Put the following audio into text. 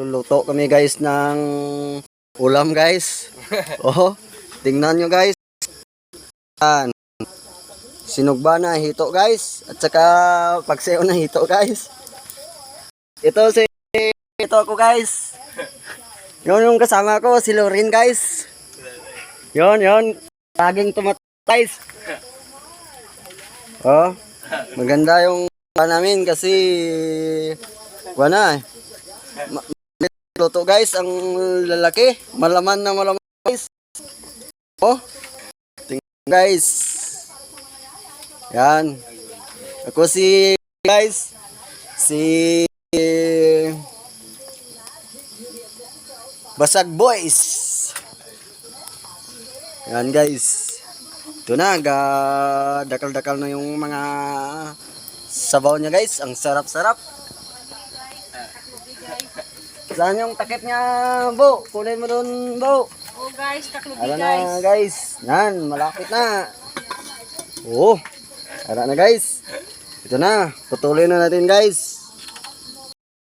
Magluluto kami guys ng ulam guys. Oh, tingnan nyo guys. Yan. Sinugba na hito guys. At saka pagsayo na hito guys. Ito ako guys. Yun yung kasama ko, si Lorin guys. Yun. Laging tumatay. Oh, maganda yung namin kasi wala eh. Luto guys, ang lalaki, malaman guys. Oh, tingnan guys. Yan. Ako si Basag Boys. Yan guys. Ito na, dakal-dakal na yung mga sabaw niya guys. Ang sarap-sarap. Saan yung takip niya, Bo? Kunin mo doon, Bo. Oh guys, taklobi Ara guys. na guys. Yan, malapit na. Oh, ara na guys. Ito na, tutuloy na natin guys.